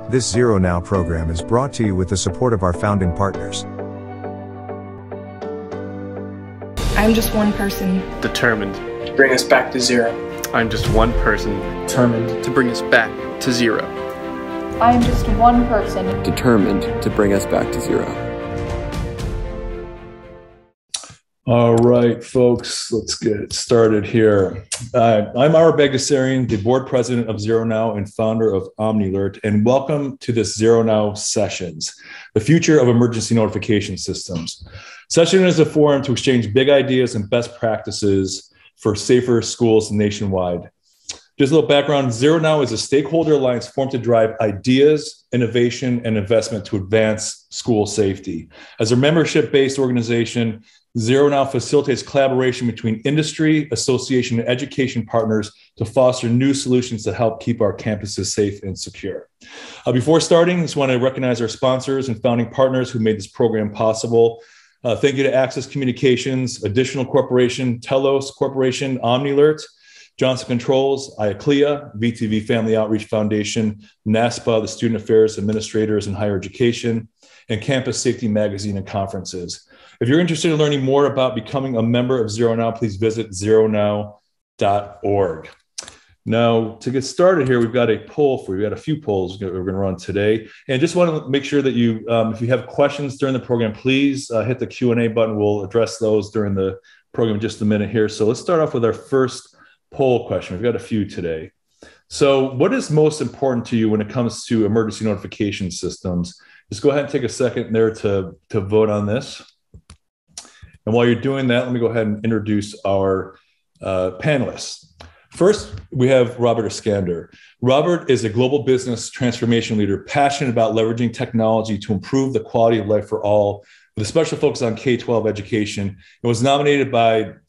This ZeroNow program is brought to you with the support of our founding partners. I'm just one person. Determined to bring us back to zero. I'm just one person. Determined to bring us back to zero. I am just one person. Determined to bring us back to zero. All right, folks, let's get started here. I'm Ira Bagdasarian, the board president of ZeroNow and founder of OmniAlert, and welcome to this ZeroNow Sessions, the future of emergency notification systems. Session is a forum to exchange big ideas and best practices for safer schools nationwide. Just a little background, ZeroNow is a stakeholder alliance formed to drive ideas, innovation, and investment to advance school safety. As a membership-based organization, ZeroNow facilitates collaboration between industry, association, and education partners to foster new solutions that help keep our campuses safe and secure. Before starting, I just want to recognize our sponsors and founding partners who made this program possible. Thank you to Access Communications, Additional Corporation, Telos Corporation, OmniAlert, Johnson Controls, IACLEA, VTV Family Outreach Foundation, NASPA, the Student Affairs Administrators in Higher Education, and Campus Safety Magazine and Conferences. If you're interested in learning more about becoming a member of ZeroNow, please visit zeronow.org. Now, to get started here, we've got a poll for you. We've got a few polls we're going to run today. And just want to make sure that you, if you have questions during the program, please hit the Q&A button. We'll address those during the program in just a minute here. So let's start off with our first poll question. We've got a few today. So what is most important to you when it comes to emergency notification systems? Just go ahead and take a second there to vote on this. And while you're doing that, let me go ahead and introduce our panelists. First, we have Robert Iskander. Robert is a global business transformation leader, passionate about leveraging technology to improve the quality of life for all, with a special focus on K-12 education, and was nominated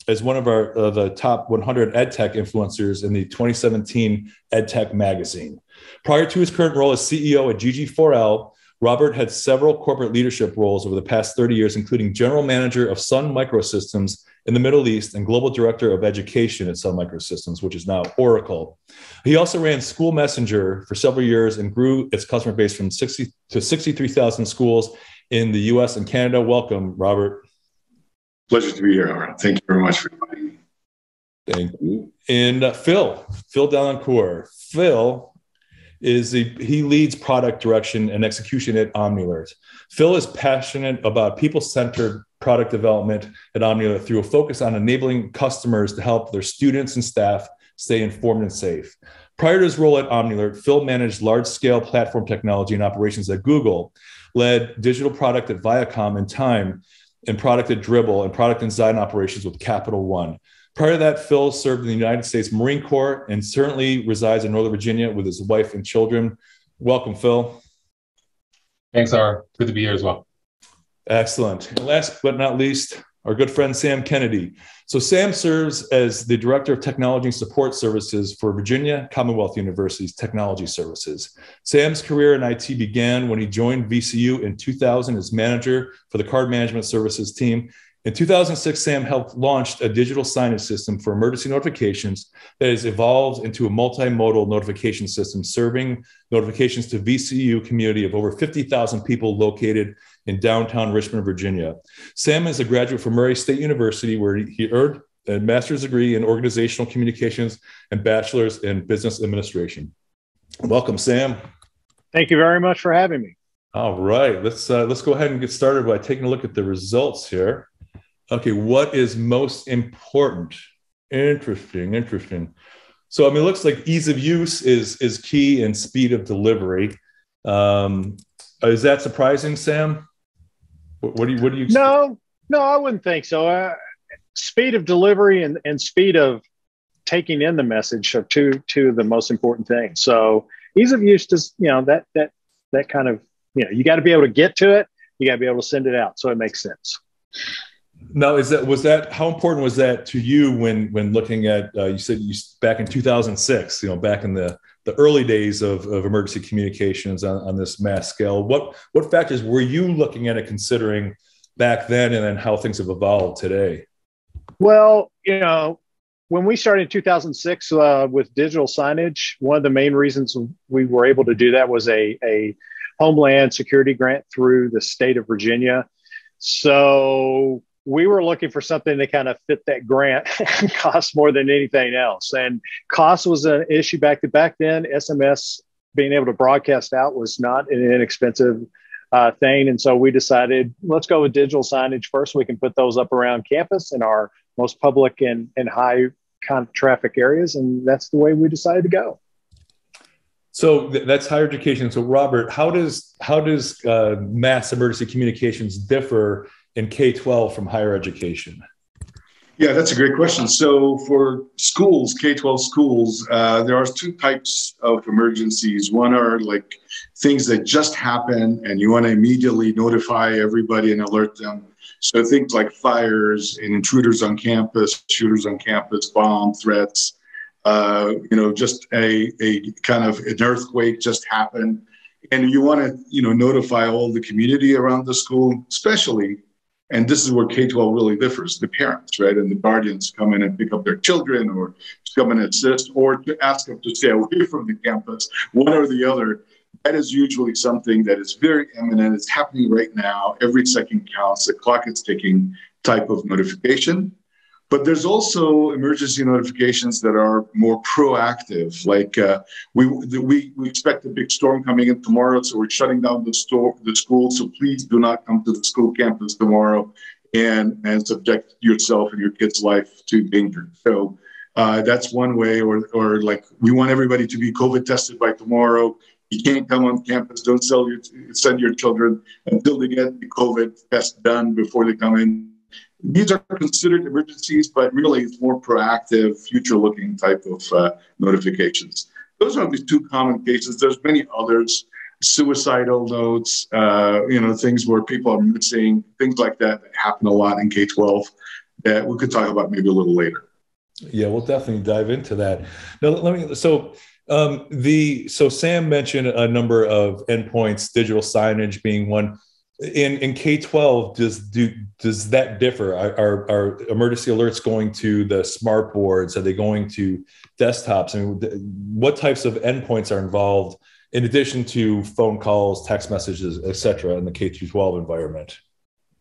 as one of the top 100 EdTech influencers in the 2017 EdTech magazine. Prior to his current role as CEO at GG4L, Robert had several corporate leadership roles over the past 30 years, including general manager of Sun Microsystems in the Middle East and global director of education at Sun Microsystems, which is now Oracle. He also ran School Messenger for several years and grew its customer base from 60 to 63,000 schools in the US and Canada. Welcome, Robert. Pleasure to be here, Aaron. Thank you very much for inviting me. Thank you. And Phil Delancourt. Phil he leads product direction and execution at OmniAlert. Phil is passionate about people-centered product development at OmniAlert through a focus on enabling customers to help their students and staff stay informed and safe. Prior to his role at OmniAlert, Phil managed large-scale platform technology and operations at Google, led digital product at Viacom and Time, and product at Dribbble, and product and design operations with Capital One. Prior to that, Phil served in the United States Marine Corps and currently resides in Northern Virginia with his wife and children. Welcome, Phil. Thanks, Ira. Good to be here as well. Excellent. And last but not least, our good friend Sam Kennedy. So Sam serves as the Director of Technology and Support Services for Virginia Commonwealth University's Technology Services. Sam's career in IT began when he joined VCU in 2000 as manager for the card management services team. In 2006, Sam helped launch a digital signage system for emergency notifications that has evolved into a multimodal notification system serving notifications to VCU community of over 50,000 people located in downtown Richmond, Virginia. Sam is a graduate from Murray State University, where he earned a master's degree in organizational communications and bachelor's in business administration. Welcome, Sam. Thank you very much for having me. All right, let's go ahead and get started by taking a look at the results here. Okay, what is most important? Interesting. So, I mean, it looks like ease of use is key and speed of delivery. Is that surprising, Sam? What do you? No, I wouldn't think so. Speed of delivery and speed of taking in the message are two of the most important things. So, ease of use does, that kind of, you got to be able to get to it. You got to be able to send it out. So it makes sense. Now, how important was that to you when looking at, you said back in 2006, back in the early days of emergency communications on this mass scale, what factors were you looking at it considering back then and then how things have evolved today? Well, when we started in 2006 with digital signage, one of the main reasons we were able to do that was a Homeland Security grant through the state of Virginia. So we were looking for something to kind of fit that grant and cost more than anything else. And cost was an issue back then. SMS, being able to broadcast out, was not an inexpensive thing. And so we decided, let's go with digital signage first. We can put those up around campus in our most public and high kind of traffic areas. And that's the way we decided to go. So that's higher education. So Robert, how does mass emergency communications differ in K-12 from higher education? Yeah, that's a great question. So for schools, K-12 schools, there are two types of emergencies. One are like things that just happen and you want to immediately notify everybody and alert them. So things like fires and intruders on campus, shooters on campus, bomb threats, just a kind of an earthquake just happened. And you want to, notify all the community around the school, especially, and this is where K-12 really differs, the parents, right? And the guardians come in and pick up their children or come and assist or to ask them to stay away from the campus, one or the other. That is usually something that is very imminent. It's happening right now. Every second counts. The clock is ticking type of notification. But there's also emergency notifications that are more proactive. Like we expect a big storm coming in tomorrow, so we're shutting down the school. So please do not come to the school campus tomorrow and subject yourself and your kid's life to danger. So that's one way. Or like we want everybody to be COVID tested by tomorrow. You can't come on campus. Don't send your children until they get the COVID test done before they come in. These are considered emergencies, but really it's more proactive, future-looking type of notifications. Those are the two common cases. There's many others, suicidal notes, things where people are missing, things like that happen a lot in K-12 that we could talk about maybe a little later. Yeah, we'll definitely dive into that. Now, so Sam mentioned a number of endpoints, digital signage being one. In K-12, does that differ? Are emergency alerts going to the smart boards? Are they going to desktops? I mean, what types of endpoints are involved in addition to phone calls, text messages, et cetera, in the K-12 environment?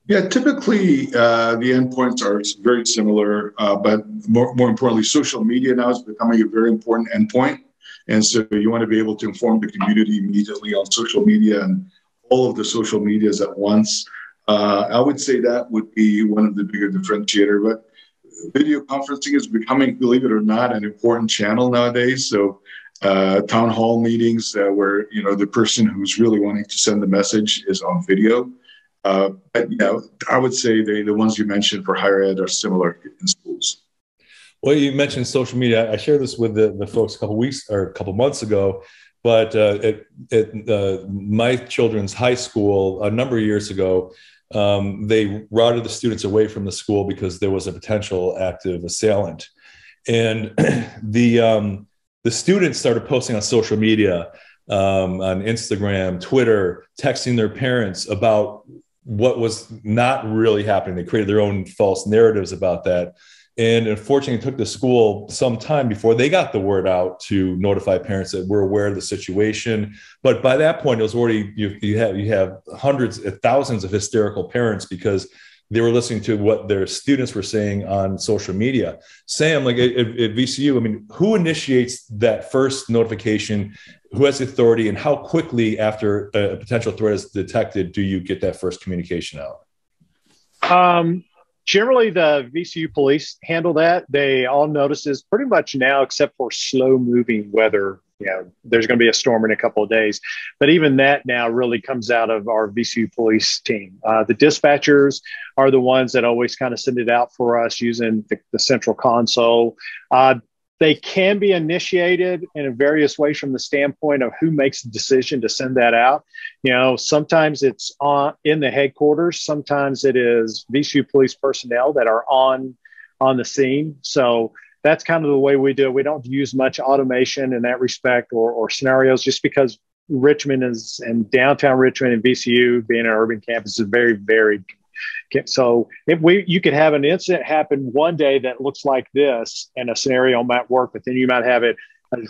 Yeah, typically the endpoints are very similar, but more importantly, social media now is becoming a very important endpoint. And so you want to be able to inform the community immediately on social media and all of the social medias at once. I would say that would be one of the bigger differentiator, but video conferencing is becoming, believe it or not, an important channel nowadays. So town hall meetings where, the person who's really wanting to send the message is on video. But I would say the ones you mentioned for higher ed are similar in schools. Well, you mentioned social media. I shared this with the folks a couple months ago. But at my children's high school, a number of years ago, they routed the students away from the school because there was a potential active assailant. And the students started posting on social media, on Instagram, Twitter, texting their parents about what was not really happening. They created their own false narratives about that. And unfortunately, it took the school some time before they got the word out to notify parents that we're aware of the situation. But by that point, it was already you have hundreds, thousands of hysterical parents because they were listening to what their students were saying on social media. Sam, like at VCU, I mean, who initiates that first notification? Who has the authority, and how quickly after a potential threat is detected do you get that first communication out? Generally, the VCU police handle that. They all notices pretty much now, except for slow moving weather. There's going to be a storm in a couple of days. But even that now really comes out of our VCU police team. The dispatchers are the ones that always kind of send it out for us using the central console. They can be initiated in various ways from the standpoint of who makes the decision to send that out. Sometimes it's in the headquarters. Sometimes it is VCU police personnel that are on the scene. So that's kind of the way we do it. We don't use much automation in that respect or scenarios, just because Richmond and downtown Richmond and VCU being an urban campus is very varied Okay, so if you could have an incident happen one day that looks like this, and a scenario might work, but then you might have it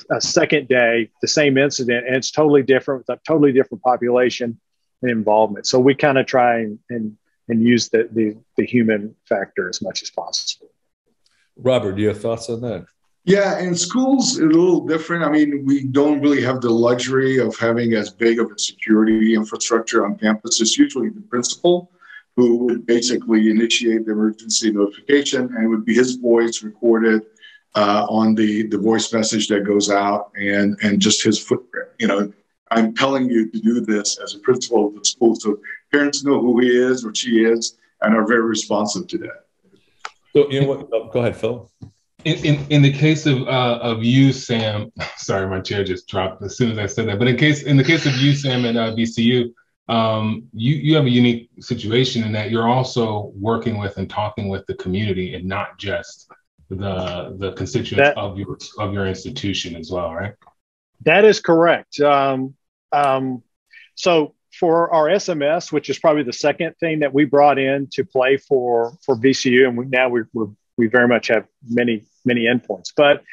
a second day, the same incident, and it's totally different with a totally different population and involvement. So we kind of try and use the human factor as much as possible. Robert, do you have thoughts on that? Yeah, in schools, a little different. I mean, we don't really have the luxury of having as big of a security infrastructure on campus. It's usually the principal who would basically initiate the emergency notification, and it would be his voice recorded on the voice message that goes out, and just his footprint. You know, I'm telling you to do this as a principal of the school, so parents know who he is or she is and are very responsive to that. So, you know what? Oh, go ahead, Phil. In the case of you, Sam, sorry, my chair just dropped as soon as I said that. But in the case of you, Sam, and VCU, you have a unique situation in that you're also working with and talking with the community, and not just the constituents of your institution as well, right? That is correct. So for our SMS, which is probably the second thing that we brought in to play for VCU, and we very much have many endpoints. But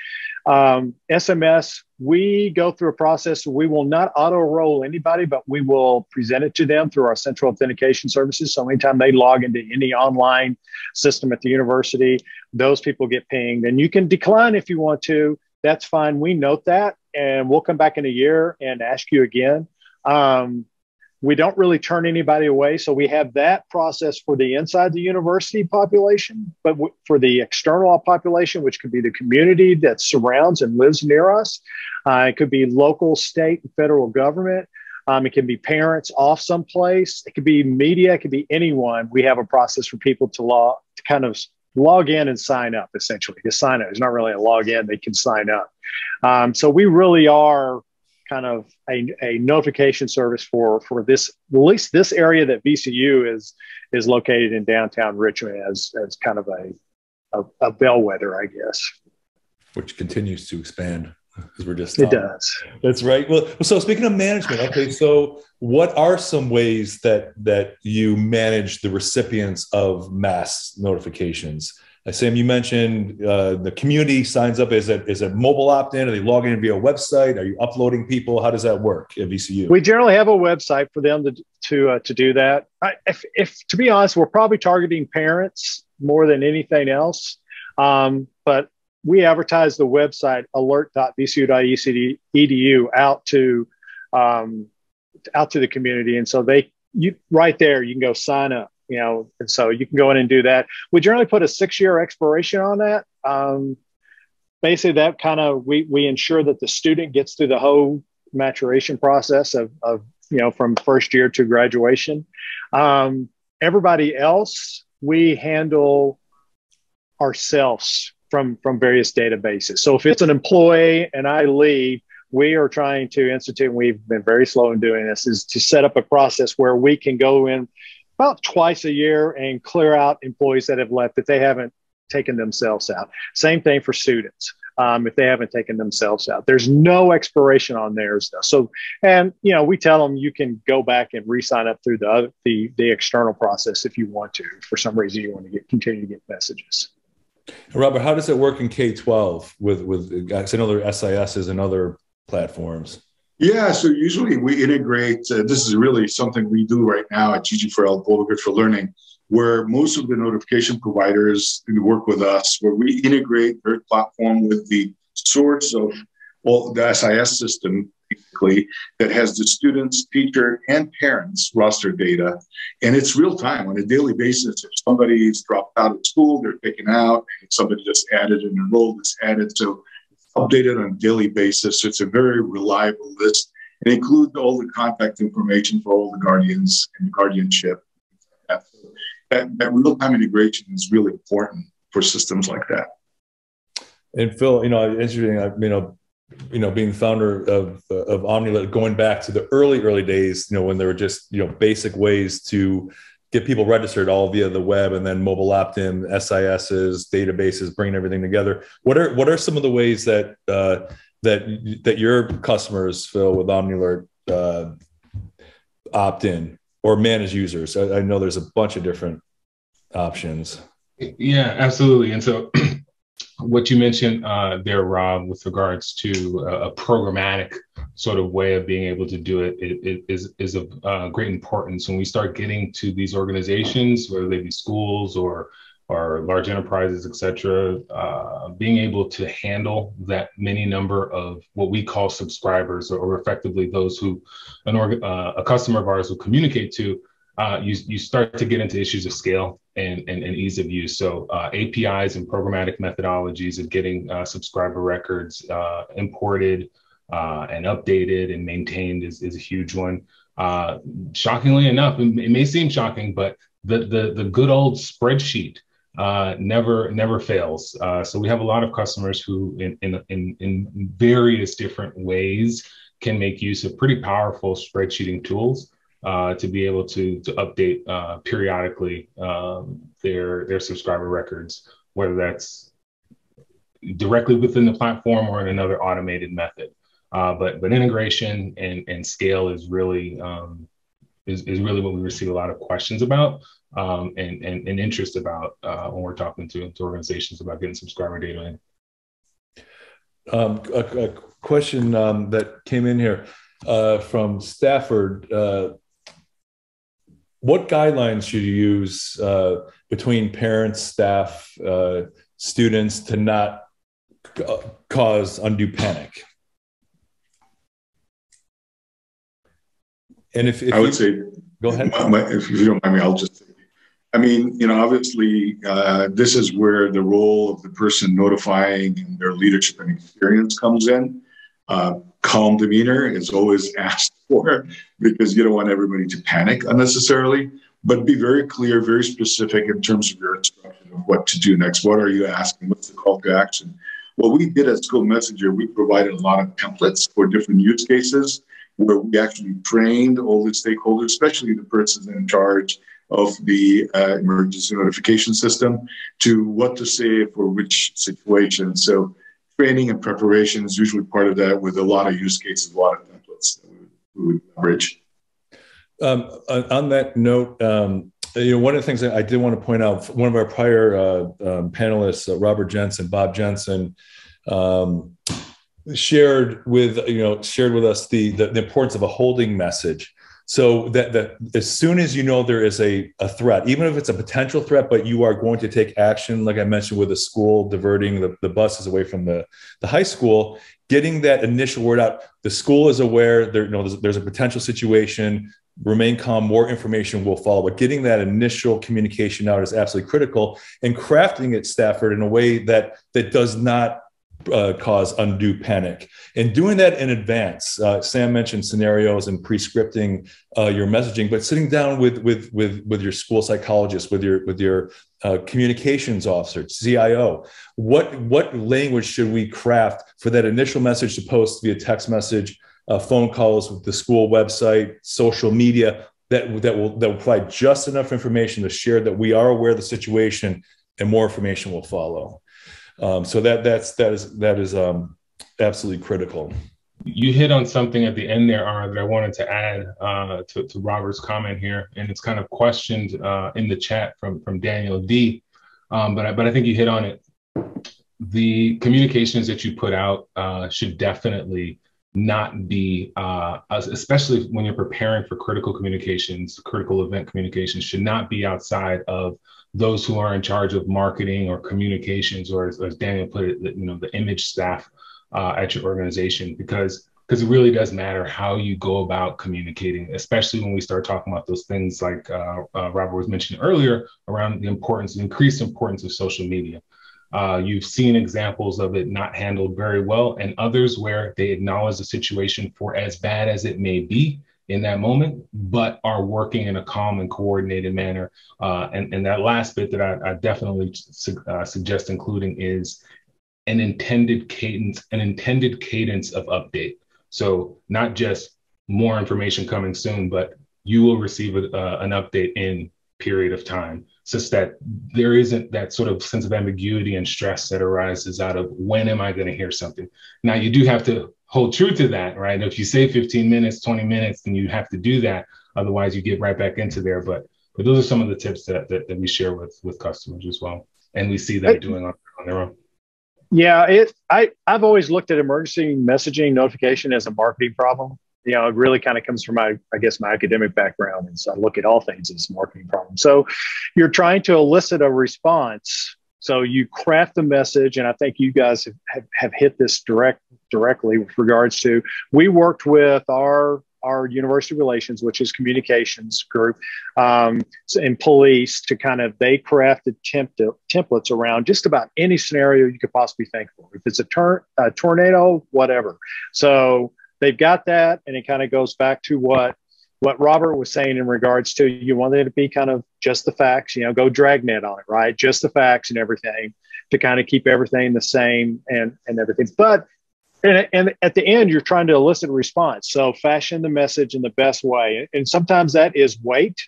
SMS, we go through a process. We will not auto-enroll anybody, but we will present it to them through our central authentication services. So anytime they log into any online system at the university, those people get pinged. And you can decline if you want to. That's fine. We note that, and we'll come back in a year and ask you again. We don't really turn anybody away. So we have that process for the inside the university population, but for the external population, which could be the community that surrounds and lives near us. It could be local, state, and federal government. It can be parents off someplace. It could be media. It could be anyone. We have a process for people to kind of log in and sign up, essentially. To sign up. It's not really a log in. They can sign up. So we really are kind of a notification service for this, at least this area that VCU is located in downtown Richmond as kind of a bellwether, I guess. Which continues to expand, as we're just talking. It does. That's right. Well, so speaking of management, okay, so what are some ways that you manage the recipients of mass notifications? Sam, you mentioned the community signs up. Is it mobile opt-in? Are they logging in via a website? Are you uploading people? How does that work at VCU? We generally have a website for them to do that. If to be honest, we're probably targeting parents more than anything else. But we advertise the website alert.vcu.edu out to the community, and so right there you can go sign up. You know, and so you can go in and do that. We generally put a 6-year expiration on that. Basically, that kind of we ensure that the student gets through the whole maturation process of from first year to graduation. Everybody else we handle ourselves from various databases. So if it's an employee and I leave, we are trying to institute, and we've been very slow in doing this, is to set up a process where we can go in about twice a year and clear out employees that have left if they haven't taken themselves out. Same thing for students if they haven't taken themselves out. There's no expiration on theirs though. So, and we tell them you can go back and re-sign up through the external process if you want to. For some reason, you want to continue to get messages. Robert, how does it work in K-12 with I know there are SISs and other platforms? Yeah, so usually we integrate, this is really something we do right now at GG4L, Global Good for Learning, where most of the notification providers work with us, where we integrate their platform with the source of all the SIS system, basically, that has the students, teacher, and parents roster data. And it's real time on a daily basis. If somebody's dropped out of school, they're taken out, and somebody just added and enrolled, it's added. So updated on a daily basis. So it's a very reliable list. It includes all the contact information for all the guardians and guardianship. That real-time integration is really important for systems like that. And Phil, interesting, being founder of OmniLit, going back to the early days, when there were just, basic ways to get people registered all via the web, and then mobile opt-in, SISs, databases, bringing everything together. What are some of the ways that that your customers, Phil, with OmniAlert opt in? or manage users? I know there's a bunch of different options. Yeah, absolutely. And so what you mentioned there, Rob, with regards to a programmatic sort of way of being able to do it is of great importance when we start getting to these organizations, whether they be schools or large enterprises, et cetera, being able to handle that many number of what we call subscribers, or effectively those who a customer of ours will communicate to. You start to get into issues of scale and ease of use. So APIs and programmatic methodologies of getting subscriber records imported and updated and maintained is a huge one. Shockingly enough, it may seem shocking, but the good old spreadsheet never fails. So we have a lot of customers who in various different ways can make use of pretty powerful spreadsheeting tools to be able to update periodically their subscriber records, whether that's directly within the platform or in another automated method. But integration and scale is really what we receive a lot of questions about and interest about when we're talking to organizations about getting subscriber data in. A question that came in here from Stafford. What guidelines should you use between parents, staff, students to not cause undue panic? And if I would say, go ahead. If you don't mind me, I'll just say, I mean, obviously, this is where the role of the person notifying and their leadership and experience comes in. Calm demeanor is always asked for because you don't want everybody to panic unnecessarily, but be very clear, very specific in terms of your instruction of what to do next. What are you asking? What's the call to action? What we did at School Messenger, we provided a lot of templates for different use cases where we actually trained all the stakeholders, especially the persons in charge of the emergency notification system, to what to say for which situation. So training and preparation is usually part of that, with a lot of use cases, a lot of templates that we would leverage. On that note, one of the things that I did want to point out, one of our prior panelists, Robert Jensen, Bob Jensen, shared with us the importance of a holding message. So that as soon as you know there is a threat, even if it's a potential threat, but you are going to take action, like I mentioned with the school diverting the buses away from the high school, getting that initial word out. The school is aware there's a potential situation. Remain calm. More information will follow. But getting that initial communication out is absolutely critical, and crafting it, Stafford, in a way that does not cause undue panic, and doing that in advance. Sam mentioned scenarios and pre-scripting your messaging, but sitting down with your school psychologist, with your communications officer, CIO. What language should we craft for that initial message to post via text message, phone calls, with the school website, social media, that will provide just enough information to share that we are aware of the situation, and more information will follow. So that is absolutely critical. You hit on something at the end there, that I wanted to add to Robert's comment here, and it's kind of questioned in the chat from Daniel D. But I think you hit on it. The communications that you put out should definitely not be, especially when you're preparing for critical communications, critical event communications, should not be outside of those who are in charge of marketing or communications, or as Daniel put it, the image staff at your organization, because it really does matter how you go about communicating, especially when we start talking about those things like Robert was mentioning earlier around the increased importance of social media. You've seen examples of it not handled very well, and others where they acknowledge the situation for as bad as it may be in that moment, but are working in a calm and coordinated manner. And that last bit that I definitely suggest including is an intended cadence of update. So not just more information coming soon, but you will receive an update in period of time, such that there isn't that sort of sense of ambiguity and stress that arises out of when am I going to hear something. Now, you do have to hold true to that, right? If you say 15 minutes, 20 minutes, then you have to do that. Otherwise, you get right back into there. But those are some of the tips that we share with customers as well, and we see them doing on their own. Yeah, I've always looked at emergency messaging notification as a marketing problem. You know, it really kind of comes from my academic background, and so I look at all things as a marketing problem. So you're trying to elicit a response. So you craft the message, and I think you guys have hit this directly with regards to, we worked with our university relations, which is communications group, and police to they crafted templates around just about any scenario you could possibly think of. If it's a tornado, whatever. So they've got that, and it kind of goes back to what Robert was saying in regards to, you want it to be kind of just the facts, go Dragnet on it, right? Just the facts and everything to kind of keep everything the same and everything. But and at the end, you're trying to elicit a response. So fashion the message in the best way. And sometimes that is wait.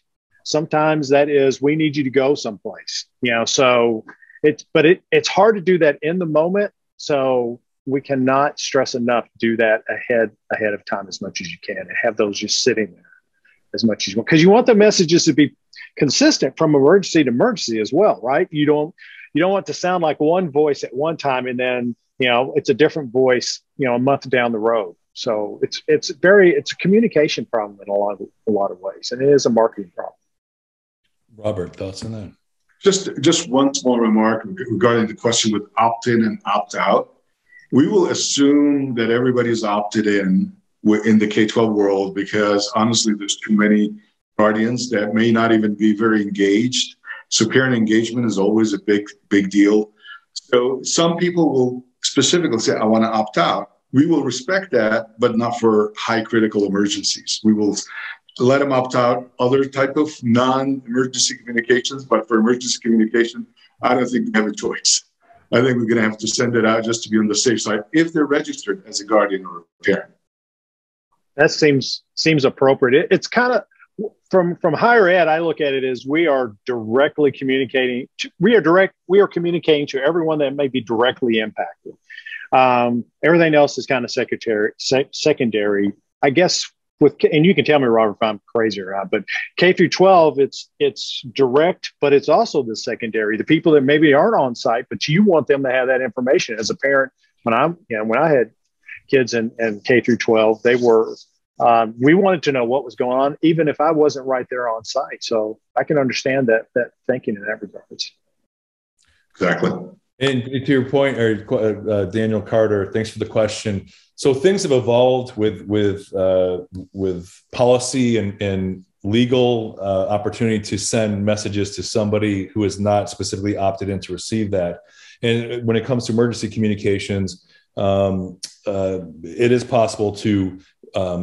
Sometimes that is, we need you to go someplace, so it's hard to do that in the moment. So we cannot stress enough to do that ahead of time as much as you can, and have those just sitting there as much as you want, because you want the messages to be consistent from emergency to emergency as well, right? You don't want to sound like one voice at one time and then it's a different voice a month down the road. So it's a communication problem in a lot of ways, and it is a marketing problem. Robert, thoughts on that? Just one small remark regarding the question with opt-in and opt-out. We will assume that everybody's opted in the K-12 world, because honestly, there's too many guardians that may not even be very engaged. So parent engagement is always a big deal. So some people will specifically say, I want to opt out. We will respect that, but not for high critical emergencies. We will let them opt out other type of non-emergency communications, but for emergency communication, I don't think we have a choice. I think we're going to have to send it out just to be on the safe side if they're registered as a guardian or a parent. That seems appropriate. It's kind of from higher ed. I look at it as we are directly communicating. We are communicating to everyone that may be directly impacted. Everything else is kind of secondary, I guess. And you can tell me, Robert, if I'm crazy or not, but K through 12, it's direct, but it's also the secondary. The people that maybe aren't on site, but you want them to have that information. As a parent, when I had kids in K through 12, they were, we wanted to know what was going on, even if I wasn't right there on site. So I can understand that thinking in that regard. Exactly. And to your point, Daniel Carter, thanks for the question. So things have evolved with policy and legal opportunity to send messages to somebody who is not specifically opted in to receive that. And when it comes to emergency communications, it is possible to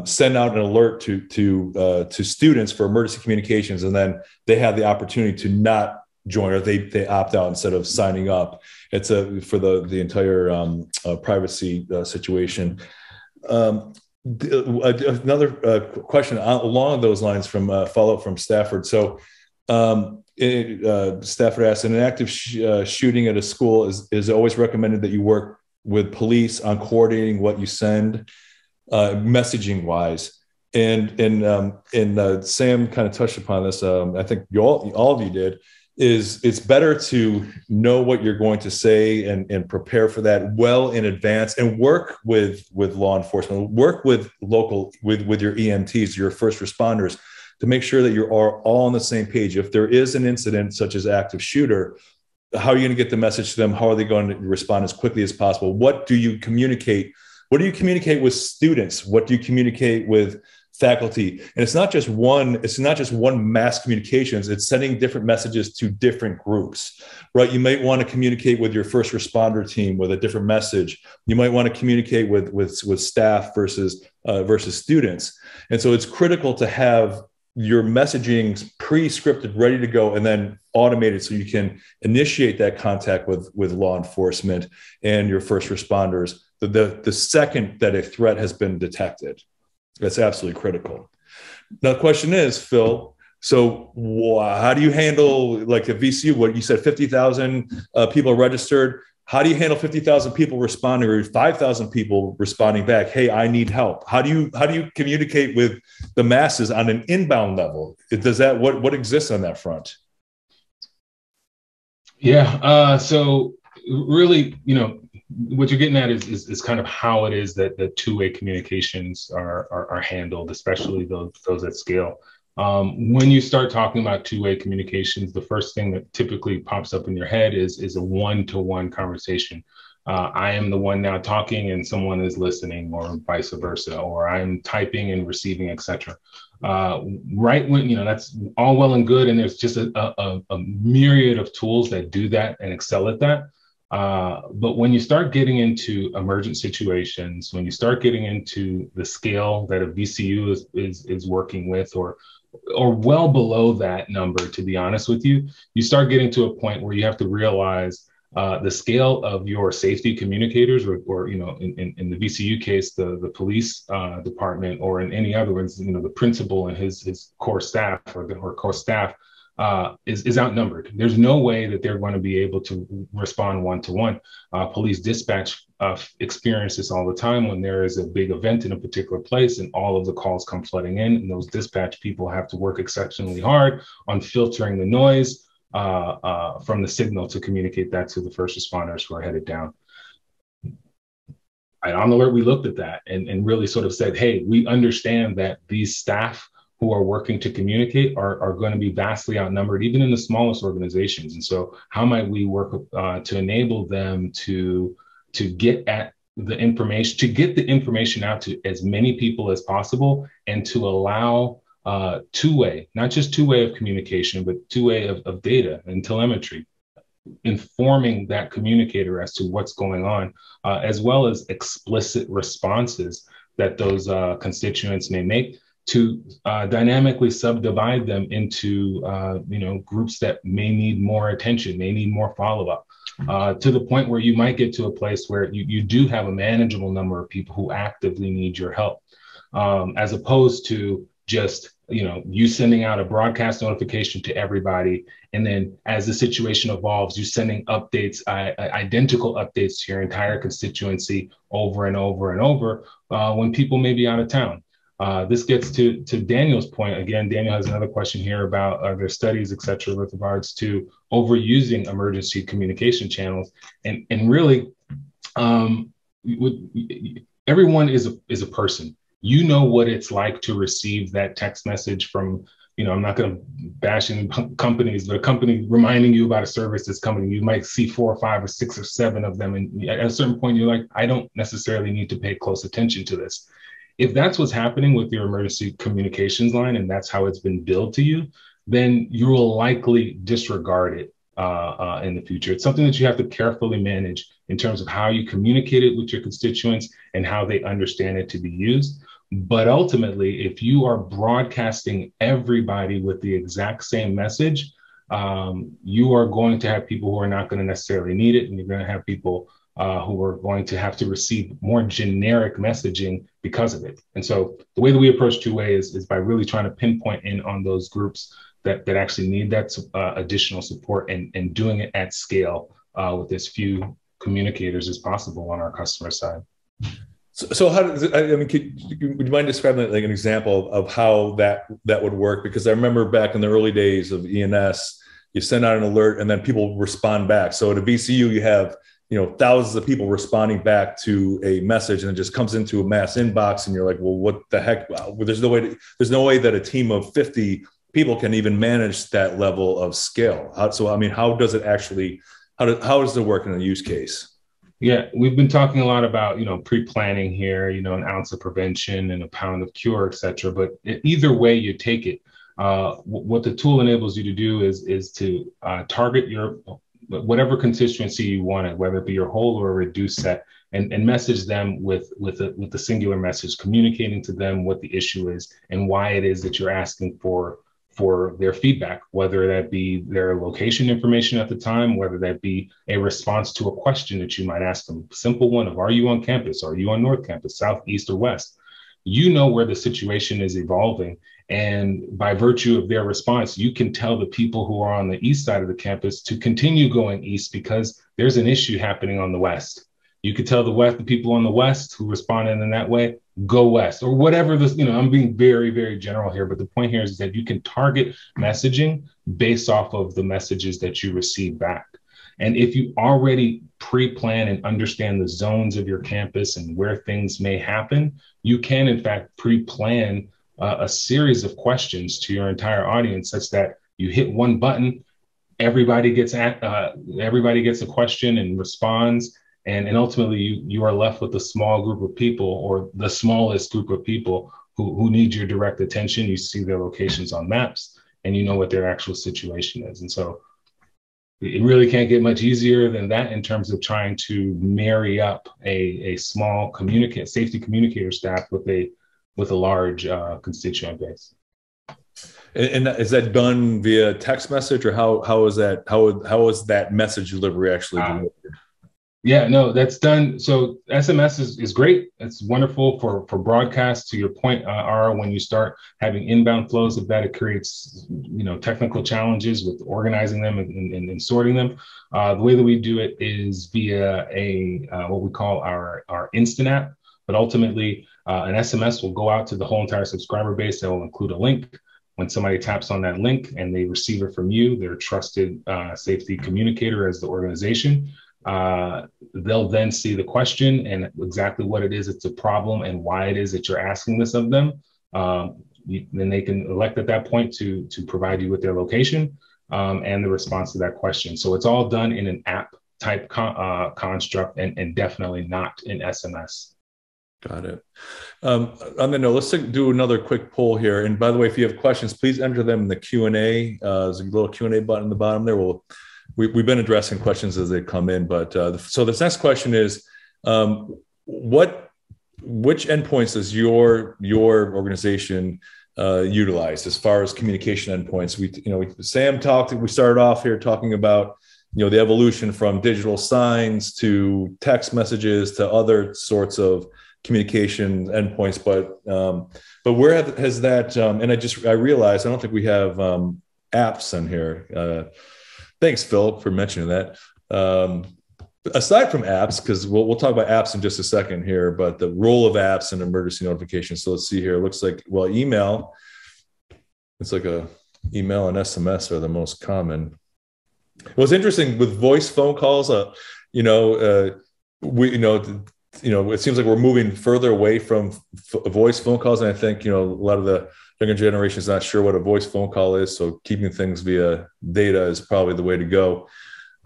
send out an alert to students for emergency communications, and then they have the opportunity to not join, or they opt out instead of signing up. It's for the entire privacy situation. Another question along those lines from follow-up from Stafford. So Stafford asked, in an active shooting at a school, is always recommended that you work with police on coordinating what you send, messaging wise. And Sam kind of touched upon this. I think all of you did. It's better to know what you're going to say and prepare for that well in advance, and work with law enforcement, work with with your EMTs, your first responders, to make sure that you're all on the same page. If there is an incident such as active shooter, how are you going to get the message to them? How are they going to respond as quickly as possible? What do you communicate? What do you communicate with students? What do you communicate with faculty? And it's not just one mass communications. It's sending different messages to different groups, right? You might want to communicate with your first responder team with a different message. You might want to communicate with staff versus students. And so it's critical to have your messaging pre-scripted, ready to go, and then automated so you can initiate that contact with law enforcement and your first responders the second that a threat has been detected. That's absolutely critical. Now, the question is, Phil, so how do you handle, like at VCU, what you said, 50,000 people registered? How do you handle 50,000 people responding or 5,000 people responding back? Hey, I need help. How do you communicate with the masses on an inbound level? What exists on that front? Yeah. So really, what you're getting at is kind of how it is that the two-way communications are handled, especially those at scale. When you start talking about two-way communications, the first thing that typically pops up in your head is a one-to-one conversation. I am the one now talking and someone is listening, or vice versa, or I'm typing and receiving, etc. Right when, that's all well and good, and there's just a myriad of tools that do that and excel at that. But when you start getting into emergent situations, when you start getting into the scale that a VCU is working with, or well below that number, to be honest with you, you start getting to a point where you have to realize the scale of your safety communicators, or in the VCU case, the police department, or in any other ones, the principal and his core staff or core staff is outnumbered. There's no way that they're going to be able to respond one-to-one. Police dispatch experience this all the time when there is a big event in a particular place and all of the calls come flooding in, and those dispatch people have to work exceptionally hard on filtering the noise from the signal to communicate that to the first responders who are headed down. On Alert, we looked at that and really sort of said, hey, we understand that these staff who are working to communicate are going to be vastly outnumbered, even in the smallest organizations. And so how might we work to enable them to get at the information, to get the information out to as many people as possible, and to allow two-way, not just two-way of communication, but two-way of data and telemetry, informing that communicator as to what's going on, as well as explicit responses that those constituents may make, to dynamically subdivide them into groups that may need more attention, may need more follow-up, to the point where you might get to a place where you do have a manageable number of people who actively need your help, as opposed to just you sending out a broadcast notification to everybody, and then as the situation evolves, you sending updates, identical updates to your entire constituency over and over and over, when people may be out of town. This gets to Daniel's point. Again, Daniel has another question here about their studies, et cetera, with regards to overusing emergency communication channels. And really, everyone is a person. You know what it's like to receive that text message from, I'm not going to bash any companies, but a company reminding you about a service that's coming. You might see 4 or 5 or 6 or 7 of them. And at a certain point, you're like, I don't necessarily need to pay close attention to this. If that's what's happening with your emergency communications line, and that's how it's been billed to you, then you will likely disregard it in the future. It's something that you have to carefully manage in terms of how you communicate it with your constituents and how they understand it to be used. But ultimately, if you are broadcasting everybody with the exact same message, you are going to have people who are not going to necessarily need it, and you're going to have people who are going to have to receive more generic messaging because of it. And so the way that we approach two-way is by really trying to pinpoint in on those groups that actually need that additional support, and doing it at scale with as few communicators as possible on our customer side. So how does it, would you mind describing like an example of how that would work? Because I remember back in the early days of ENS, you send out an alert and then people respond back. So at a VCU, you have thousands of people responding back to a message, and it just comes into a mass inbox, and you're like, well, what the heck? Well, there's no way that a team of 50 people can even manage that level of scale. How does it actually? How does it work in a use case? Yeah, we've been talking a lot about, pre-planning here, an ounce of prevention and a pound of cure, et cetera. But either way you take it, what the tool enables you to do is to target your whatever constituency you wanted, whether it be your whole or a reduced set, and message them with a singular message, communicating to them what the issue is and why it is that you're asking for their feedback, whether that be their location information at the time, whether that be a response to a question that you might ask them. Simple one of, are you on campus? Are you on North Campus, South, East, or West? You know where the situation is evolving, And by virtue of their response, you can tell the people who are on the east side of the campus to continue going east because there's an issue happening on the west. You could tell the people on the west who responded in that way, go west, or whatever this, I'm being very, very general here, but the point here is that you can target messaging based off of the messages that you receive back. And if you already pre-plan and understand the zones of your campus and where things may happen, you can in fact pre-plan a series of questions to your entire audience such that you hit one button, everybody gets a question and responds. And ultimately, you are left with a small group of people, or the smallest group of people who need your direct attention. You see their locations on maps, and you know what their actual situation is. And so it really can't get much easier than that in terms of trying to marry up a small safety communicator staff with a large constituent base. And is that done via text message, or how is that message delivery actually delivered? Yeah, no, that's done. So SMS is great. It's wonderful for broadcast. To your point, Ara, when you start having inbound flows of that, it creates technical challenges with organizing them and sorting them. The way that we do it is via what we call our instant app. But ultimately, an SMS will go out to the whole entire subscriber base. That will include a link. When somebody taps on that link and they receive it from you, their trusted safety communicator as the organization, they'll then see the question and exactly what it is it's a problem and why it is that you're asking this of them. Then they can elect at that point to provide you with their location and the response to that question. So it's all done in an app type construct and definitely not in SMS. Got it. On the note, let's do another quick poll here. And by the way, if you have questions, please enter them in the Q&A. There's a little Q&A button in the bottom there. We've been addressing questions as they come in, but so this next question is, which endpoints does your organization utilize as far as communication endpoints? We started off here talking about the evolution from digital signs to text messages to other sorts of communication endpoints, but where has that? And I realized I don't think we have apps in here. Thanks, Phil, for mentioning that. Aside from apps, because we'll talk about apps in just a second here, but the role of apps and emergency notifications. So let's see here. It looks like, email. It's like email and SMS are the most common. What's interesting with voice phone calls, it seems like we're moving further away from voice phone calls, and I think a lot of the younger generation is not sure what a voice phone call is, so keeping things via data is probably the way to go.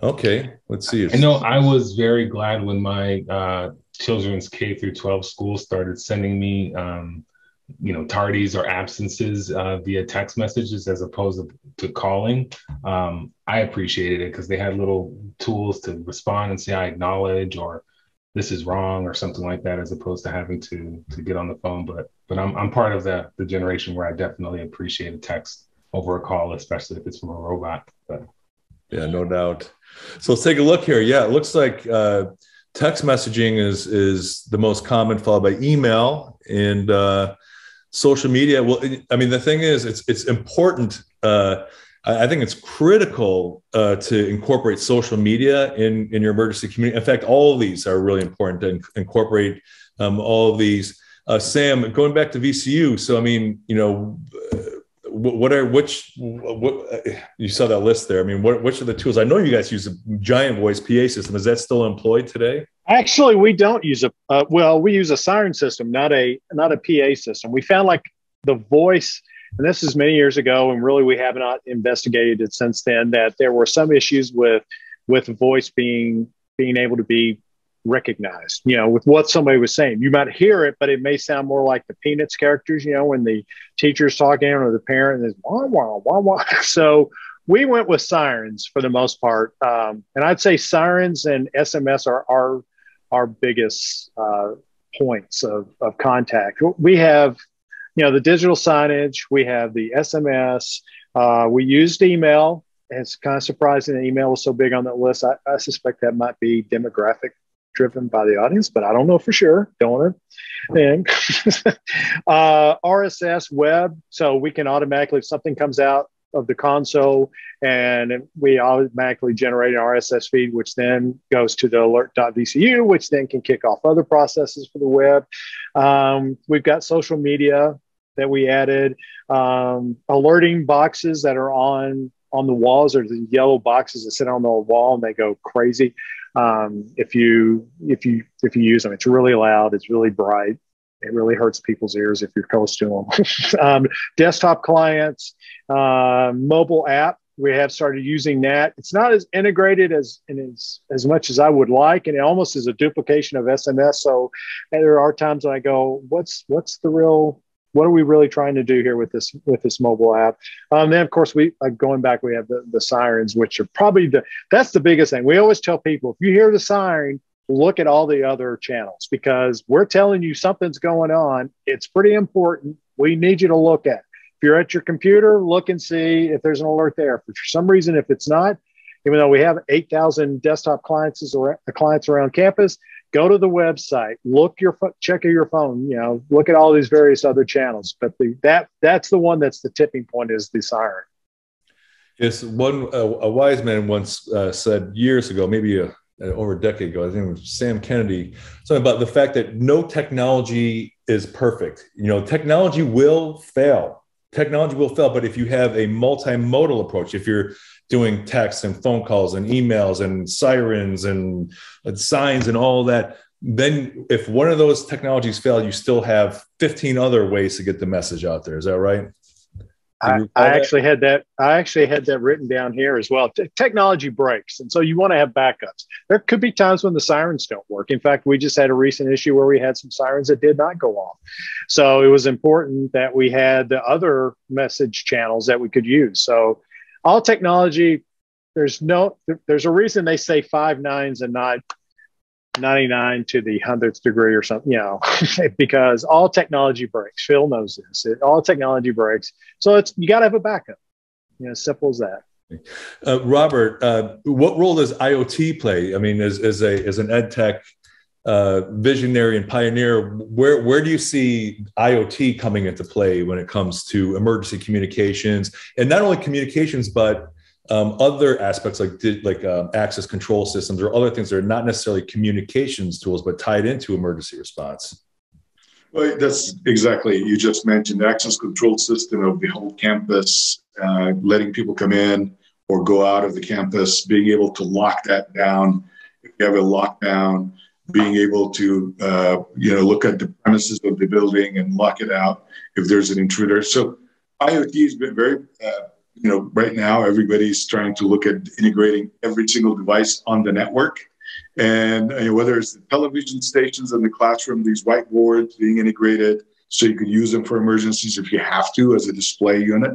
Okay, let's see. I know I was very glad when my children's K through 12 schools started sending me, tardies or absences via text messages as opposed to calling. I appreciated it because they had little tools to respond and say, I acknowledge, or this is wrong, or something like that, as opposed to having to get on the phone. But I'm part of the generation where I definitely appreciate a text over a call, especially if it's from a robot. But yeah, no doubt. So let's take a look here. Yeah, it looks like text messaging is the most common, followed by email and social media. Well, I mean, the thing is, it's important. I think it's critical to incorporate social media in your emergency community. In fact, all of these are really important to incorporate all of these. Sam, going back to VCU. So, I mean, you saw that list there. I mean, which are the tools? I know you guys use a giant voice PA system. Is that still employed today? Actually, we don't use we use a siren system, not a PA system. We found like the voice, and this is many years ago, and really we have not investigated it since then, that there were some issues with voice being able to be recognized, with what somebody was saying. You might hear it, but it may sound more like the Peanuts characters, when the teacher's talking or the parent is wah, wah, wah, wah. So we went with Sirens for the most part. And I'd say Sirens and SMS are our biggest points of contact. We have, the digital signage, we have the SMS, we used email. It's kind of surprising that email was so big on that list. I suspect that might be demographic driven by the audience, but I don't know for sure. Don't want to. And RSS web, so we can automatically, if something comes out of the console, and we automatically generate an RSS feed, which then goes to the alert.vcu, which then can kick off other processes for the web. We've got social media that we added, alerting boxes that are on the walls, or the yellow boxes that sit on the wall and they go crazy. If you use them, it's really loud, it's really bright. It really hurts people's ears if you're close to them. Desktop clients, mobile app. We have started using that. It's not as integrated as much as I would like, and it almost is a duplication of SMS. So there are times when I go, what are we really trying to do here with this mobile app? Then of course going back, we have the Sirens, which are probably that's the biggest thing. We always tell people, if you hear the siren, look at all the other channels, because we're telling you something's going on. It's pretty important. We need you to look at it. If you're at your computer, look and see if there's an alert there. For some reason, if it's not, even though we have 8,000 desktop clients around campus, go to the website, check your phone, look at all these various other channels. But that's the one that's the tipping point, is the siren. Yes, a wise man once said years ago, maybe over a decade ago, I think it was Sam Kennedy, something about the fact that no technology is perfect. Technology will fail. Technology will fail, but if you have a multimodal approach, if you're doing texts and phone calls and emails and sirens and signs and all that, then if one of those technologies fail, you still have 15 other ways to get the message out there. Is that right? I actually had that written down here as well. Technology breaks, and so you want to have backups. There could be times when the sirens don't work. In fact, we just had a recent issue where we had some sirens that did not go off. So it was important that we had the other message channels that we could use. So all technology, there's a reason they say 5 nines and not 99 to the 100th degree or something, because all technology breaks. Phil knows this. All technology breaks. So you got to have a backup. As simple as that. Robert, what role does IoT play? I mean, as an ed tech visionary and pioneer, where do you see IoT coming into play when it comes to emergency communications, and not only communications, but other aspects like access control systems or other things that are not necessarily communications tools, but tied into emergency response? Well, that's exactly, you just mentioned the access control system of the whole campus, letting people come in or go out of the campus, being able to lock that down. If you have a lockdown, being able to look at the premises of the building and lock it out if there's an intruder. So IoT has been very right now, everybody's trying to look at integrating every single device on the network. And whether it's the television stations in the classroom, these whiteboards being integrated so you can use them for emergencies if you have to as a display unit,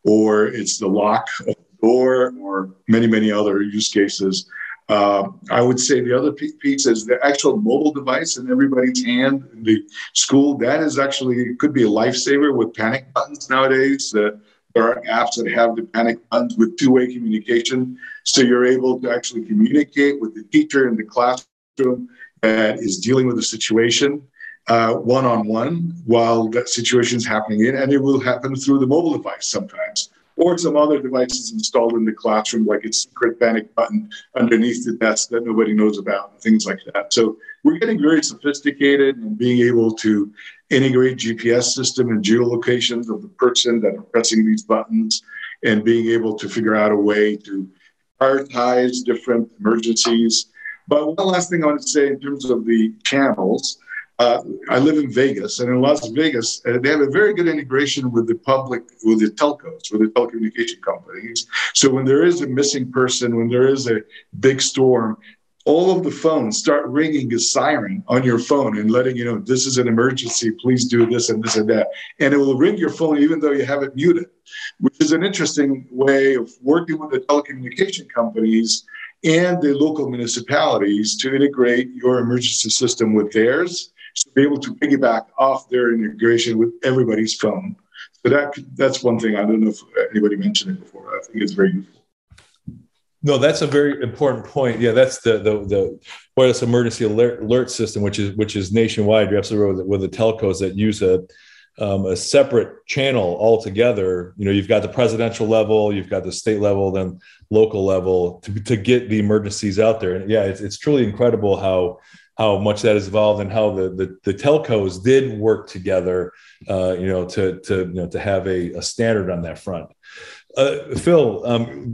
or it's the lock of the door, or many, many other use cases. I would say the other piece is the actual mobile device in everybody's hand in the school. That is actually, could be a lifesaver with panic buttons nowadays. There are apps that have the panic buttons with two-way communication. So you're able to actually communicate with the teacher in the classroom that is dealing with the situation one-on-one while that situation is happening and it will happen through the mobile device sometimes, or some other devices installed in the classroom, like a secret panic button underneath the desk that nobody knows about, and things like that. So we're getting very sophisticated in being able to integrate GPS system and geolocations of the person that are pressing these buttons, and being able to figure out a way to prioritize different emergencies. But one last thing I want to say in terms of the channels, I live in Vegas, and in Las Vegas, they have a very good integration with the public, with the telcos, with the telecommunication companies. So when there is a missing person, when there is a big storm, all of the phones start ringing a siren on your phone and letting you know, this is an emergency, please do this and this and that. And it will ring your phone even though you have it muted, which is an interesting way of working with the telecommunication companies and the local municipalities to integrate your emergency system with theirs, to be able to piggyback off their integration with everybody's phone. So that's one thing. I don't know if anybody mentioned it before. I think it's very useful. No, that's a very important point. Yeah, that's the wireless emergency alert system, which is nationwide. You're absolutely right with the telcos that use a separate channel altogether. You know, you've got the presidential level, you've got the state level, then local level to get the emergencies out there. And yeah, it's truly incredible how much that has evolved and how the telcos did work together, to have a standard on that front. Phil,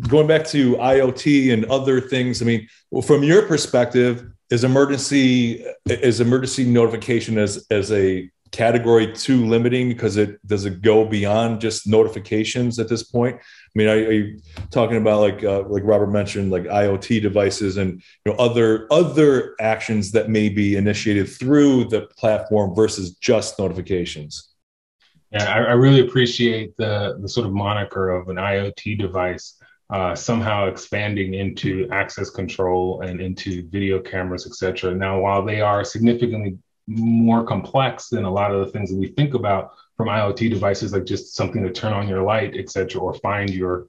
going back to IoT and other things, I mean, from your perspective, is emergency notification as a category 2 limiting because does it go beyond just notifications at this point? I mean, are you talking about like Robert mentioned, like IoT devices and other actions that may be initiated through the platform versus just notifications? Yeah, I really appreciate the sort of moniker of an IoT device somehow expanding into access control and into video cameras, et cetera. Now, while they are significantly more complex than a lot of the things that we think about from IoT devices, like just something to turn on your light, et cetera, or find your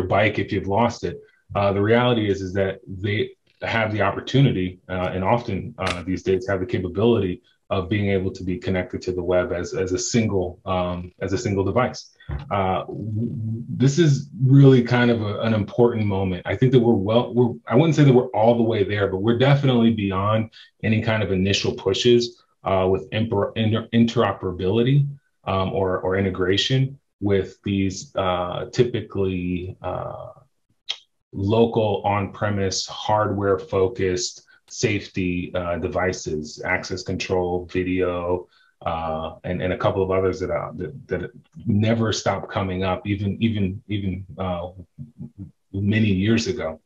bike if you've lost it. The reality is that they have the opportunity and often these days have the capability of being able to be connected to the web as a single device. This is really kind of an important moment. I think that I wouldn't say that we're all the way there, but we're definitely beyond any kind of initial pushes with interoperability or integration with these typically local on-premise hardware-focused safety devices, access control, video, and a couple of others that never stop coming up, even many years ago.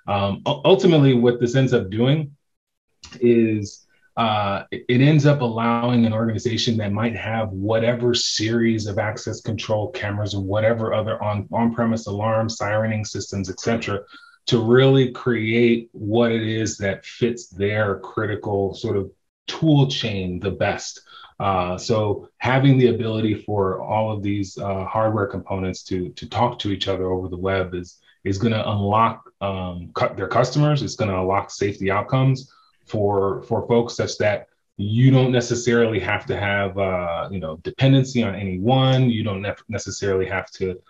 Ultimately, what this ends up doing is it ends up allowing an organization that might have whatever series of access control cameras or whatever other on-premise alarm, sirening systems, et cetera, to really create what it is that fits their critical sort of tool chain the best. So having the ability for all of these hardware components to talk to each other over the web is going to unlock their customers. It's going to unlock safety outcomes for folks such that you don't necessarily have to have dependency on any one. You don't necessarily have to.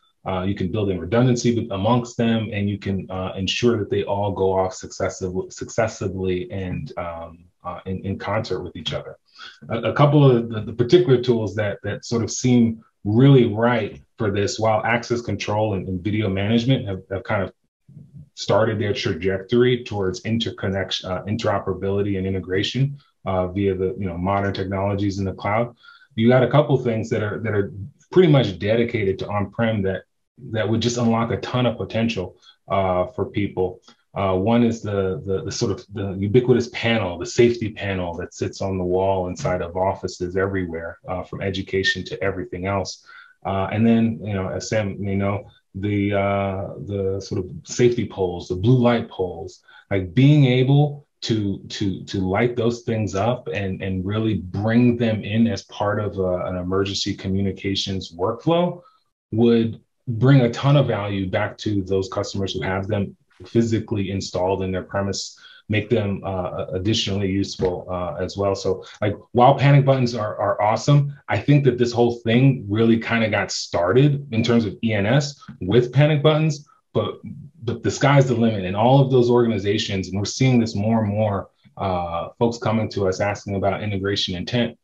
You can build in redundancy amongst them, and you can ensure that they all go off successively and in concert with each other. A couple of the particular tools that sort of seem really right for this, while access control and video management have kind of started their trajectory towards interoperability and integration via the modern technologies in the cloud. You got a couple things that are pretty much dedicated to on-prem that would just unlock a ton of potential for people. One is the sort of the ubiquitous panel, the safety panel that sits on the wall inside of offices everywhere, from education to everything else. And then, as Sam may know, the sort of safety poles, the blue light poles, like being able to light those things up and really bring them in as part of an emergency communications workflow would bring a ton of value back to those customers who have them physically installed in their premise, make them additionally useful as well. So like, while panic buttons are awesome, I think that this whole thing really kind of got started in terms of ENS with panic buttons, but the sky's the limit. And all of those organizations, and we're seeing this more and more, folks coming to us asking about integration intent.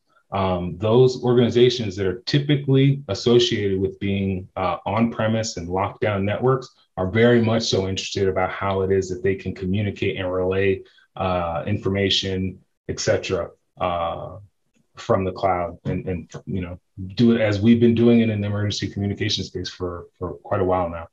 Those organizations that are typically associated with being on-premise and lockdown networks are very much so interested about how it is that they can communicate and relay information, et cetera, from the cloud, and do it as we've been doing it in the emergency communication space for quite a while now.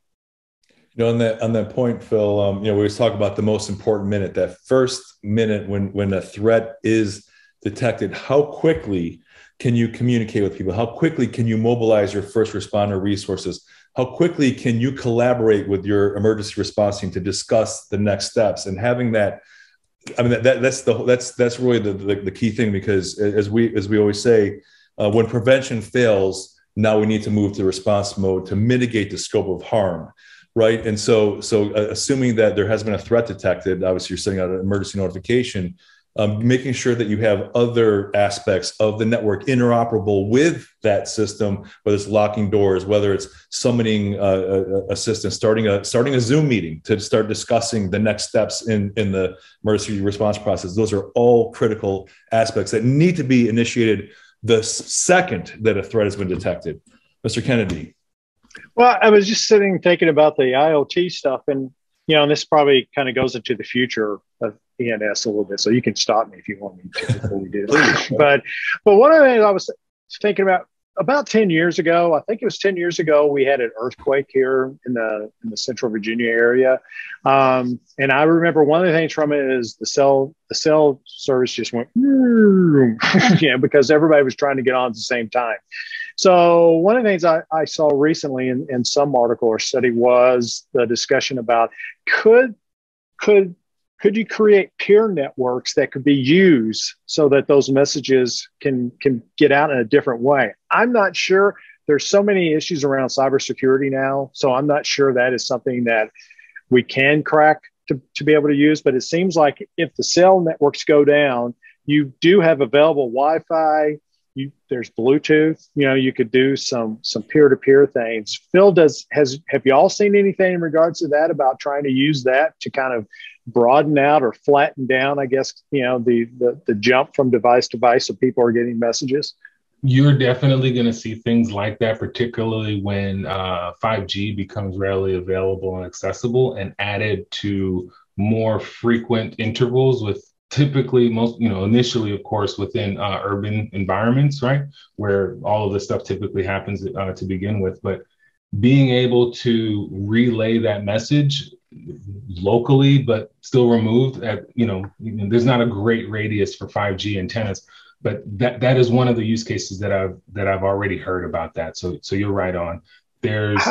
On that point, Phil, we always talk about the most important minute, that first minute when a threat is detected. How quickly can you communicate with people? How quickly can you mobilize your first responder resources? How quickly can you collaborate with your emergency response team to discuss the next steps? And having that, I mean, that's really the key thing, because as we always say, when prevention fails, now we need to move to response mode to mitigate the scope of harm. right? And so assuming that there has been a threat detected, obviously you're sending out an emergency notification, making sure that you have other aspects of the network interoperable with that system, whether it's locking doors, whether it's summoning assistance, starting a Zoom meeting to start discussing the next steps in the emergency response process. Those are all critical aspects that need to be initiated the second that a threat has been detected. Mr. Kennedy. Well, I was just sitting thinking about the IoT stuff, and and this probably kind of goes into the future of ENS a little bit. So you can stop me if you want me to before we do. But one of the things I was thinking about 10 years ago, I think it was 10 years ago, we had an earthquake here in the Central Virginia area, and I remember one of the things from it is the cell service just went, because everybody was trying to get on at the same time. So one of the things I saw recently in some article or study was the discussion about could you create peer networks that could be used so that those messages can get out in a different way? I'm not sure. There's so many issues around cybersecurity now, so I'm not sure that is something that we can crack to be able to use. But it seems like if the cell networks go down, you do have available Wi-Fi. There's Bluetooth. You could do some peer-to-peer things. Phil, have you all seen anything in regards to that about trying to use that to kind of broaden out or flatten down, I guess, the jump from device to device so people are getting messages? You're definitely going to see things like that, particularly when 5G becomes readily available and accessible and added to more frequent intervals with typically initially, of course, within urban environments, right, where all of this stuff typically happens to begin with. But being able to relay that message locally, but still removed at, there's not a great radius for 5G antennas, but that is one of the use cases that I've already heard about that. So you're right on. There's,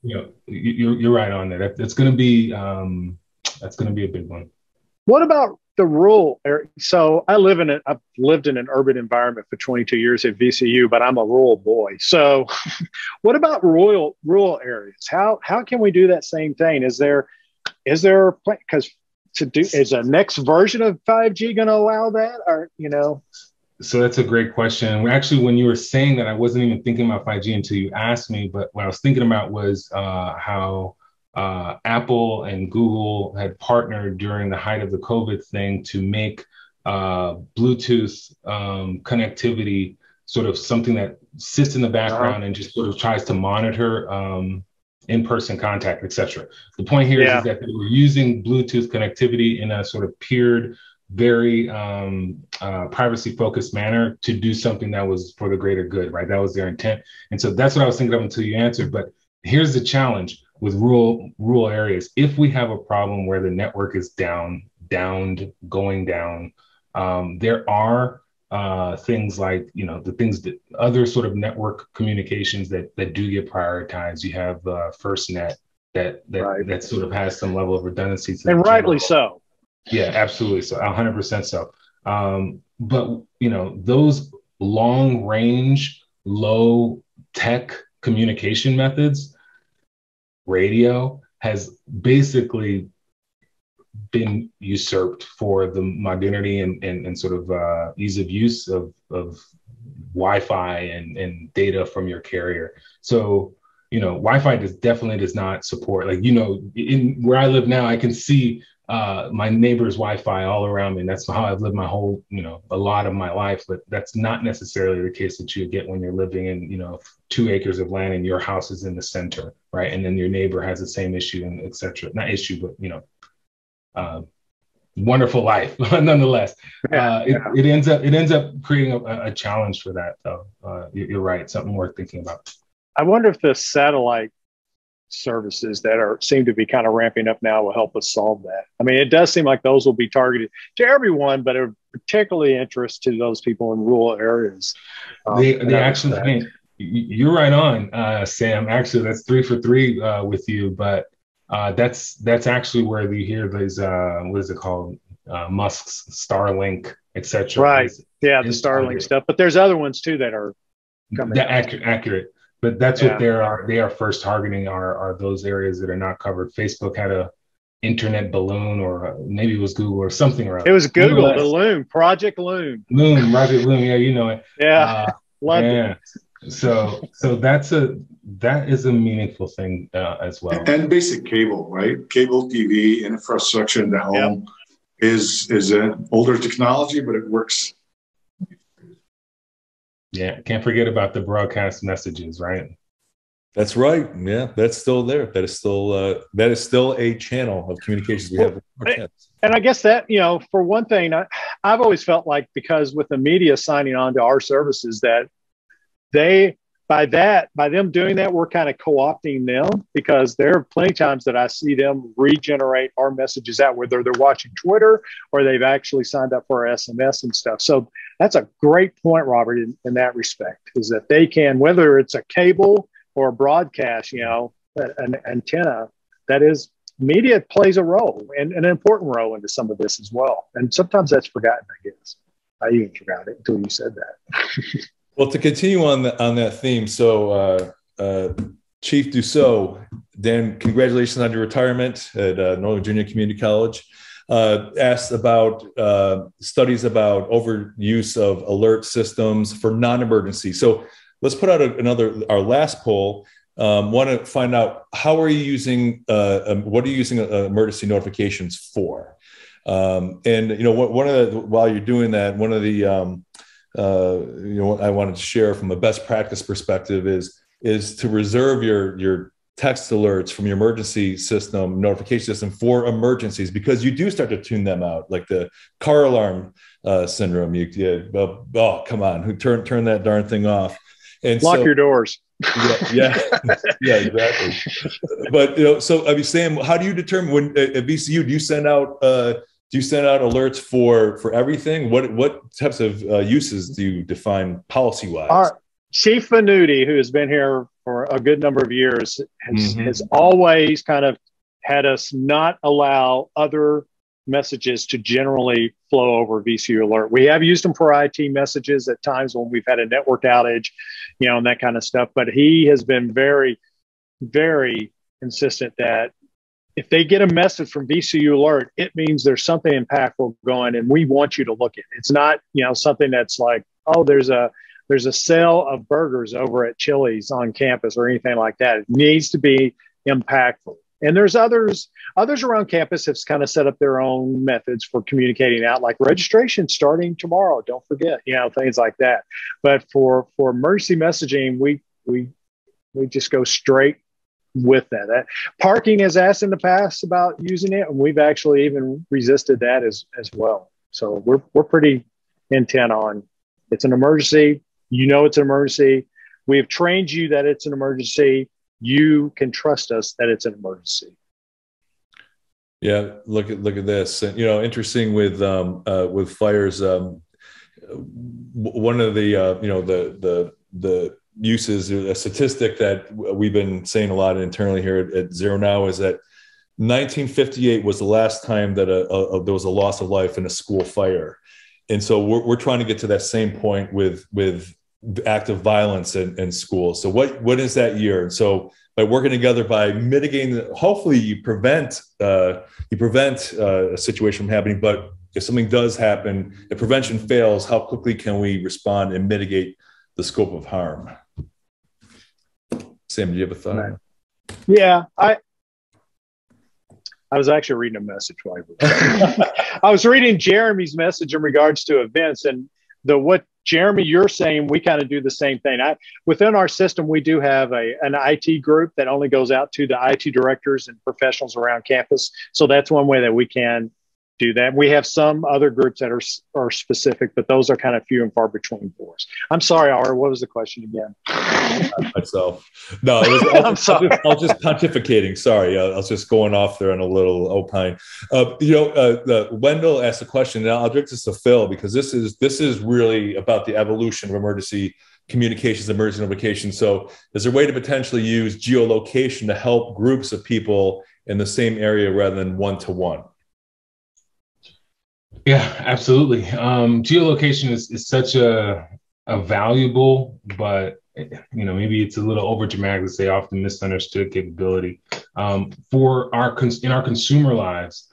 you're right on there. That's going to be a big one. What about the rural area? So I've lived in an urban environment for 22 years at VCU, but I'm a rural boy. So what about rural areas? How can we do that same thing? Is there a plan? Because is the next version of 5G going to allow that, or So that's a great question. Actually, when you were saying that, I wasn't even thinking about 5G until you asked me. But what I was thinking about was how Apple and Google had partnered during the height of the COVID thing to make Bluetooth connectivity sort of something that sits in the background and just sort of tries to monitor in-person contact, etc. The point here is that they were using Bluetooth connectivity in a sort of peered, very privacy-focused manner to do something that was for the greater good, right? That was their intent. And so that's what I was thinking of until you answered. But here's the challenge with rural areas. If we have a problem where the network is going down, there are things like, the things that other sort of network communications that do get prioritized. You have FirstNet that sort of has some level of redundancy. And rightly so. Yeah, absolutely. So 100% so. But, those long range, low tech communication methods, radio has basically been usurped for the modernity and sort of ease of use of Wi-Fi and data from your carrier. So, Wi-Fi definitely does not support, in where I live now, I can see my neighbor's Wi-Fi all around me. And that's how I've lived my whole, a lot of my life. But that's not necessarily the case that you get when you're living in, 2 acres of land and your house is in the center, right? And then your neighbor has the same issue and et cetera. Not issue, but, wonderful life nonetheless. It ends up creating a challenge for that, though. You're right. Something worth thinking about. I wonder if the satellite services that seem to be kind of ramping up now will help us solve that. I mean, it does seem like those will be targeted to everyone, but are particularly interest to those people in rural areas. They actually, you're right on, Sam. Actually, that's 3 for 3 with you, but that's actually where you hear these what is it called, Musk's Starlink, etc. Right. Yeah, the Starlink stuff, but there's other ones too that are coming. Accurate. But that's what they are first targeting are those areas that are not covered. Facebook had a internet balloon, or maybe it was Google or something around. It was Google, the Loon, Project Loon. Project Loon. Yeah, you know it. Yeah, loved it. So that is a meaningful thing as well. And basic cable, right? Cable TV infrastructure in the home is an older technology, but it works. Yeah, can't forget about the broadcast messages, right? That's right. Yeah, that's still there. That is still a channel of communications we have. And I guess that, for one thing, I've always felt like, because with the media signing on to our services, that by them doing that, we're kind of co-opting them, because there are plenty of times that I see them regenerate our messages out, whether they're watching Twitter or they've actually signed up for our SMS and stuff. So that's a great point, Robert, in that respect, is that they can, whether it's a cable or a broadcast, an antenna, that is, media plays a role, and an important role into some of this as well. And sometimes that's forgotten, I guess. I even forgot it until you said that. Well, to continue on that theme, so Chief Dussault, Dan, congratulations on your retirement at Northern Virginia Community College. Asked about studies about overuse of alert systems for non-emergency. So let's put out our last poll. Want to find out, how are you using, what are you using emergency notifications for? And while you're doing that, one of the what I wanted to share from a best practice perspective is to reserve your text alerts from your emergency system, notification system, for emergencies, because you do start to tune them out, like the car alarm syndrome. Oh, come on, turn that darn thing off. And lock your doors. Yeah, exactly. But so I mean, Sam, how do you determine when at VCU do you send out alerts for everything? What types of uses do you define policy wise? Our Chief Venuti, who has been here for a good number of years, has always kind of had us not allow other messages to generally flow over VCU Alert. We have used them for IT messages at times when we've had a network outage, and that kind of stuff. But he has been very, very insistent that if they get a message from VCU Alert, it means there's something impactful going, and we want you to look at it. It's not, something that's like, oh, there's a sale of burgers over at Chili's on campus or anything like that. It needs to be impactful. And there's others around campus have kind of set up their own methods for communicating out, like registration starting tomorrow. Don't forget, things like that. But for emergency messaging, we just go straight with that. Parking has asked in the past about using it, and we've actually even resisted that as well. So we're pretty intent on, it's an emergency. It's an emergency. We have trained you that it's an emergency. You can trust us that it's an emergency. Yeah, look at this. And, interesting with fires. One of the uses, a statistic that we've been saying a lot internally here at ZeroNow, is that 1958 was the last time that there was a loss of life in a school fire, and so we're trying to get to that same point with active violence in schools. So what is that year? And so by working together, by mitigating, hopefully you prevent a situation from happening. But if something does happen, if prevention fails, how quickly can we respond and mitigate the scope of harm? Sam, do you have a thought? Yeah, I was actually reading a message while I was reading Jeremy's message in regards to events, and what Jeremy, you're saying, we kind of do the same thing. Within our system, we do have an IT group that only goes out to the IT directors and professionals around campus. So that's one way that we can do that. We have some other groups that are specific, but those are kind of few and far between for us. I'm sorry, Ara, what was the question again? Myself. No, I was just pontificating. Sorry, I was just going off there on a little opine. Wendell asked a question, and I'll direct this to Phil, because this is really about the evolution of emergency communications, emergency notification. So is there a way to potentially use geolocation to help groups of people in the same area rather than one-to-one? Yeah, absolutely. Geolocation is such a valuable but maybe it's a little over dramatic to say often misunderstood capability. For in our consumer lives,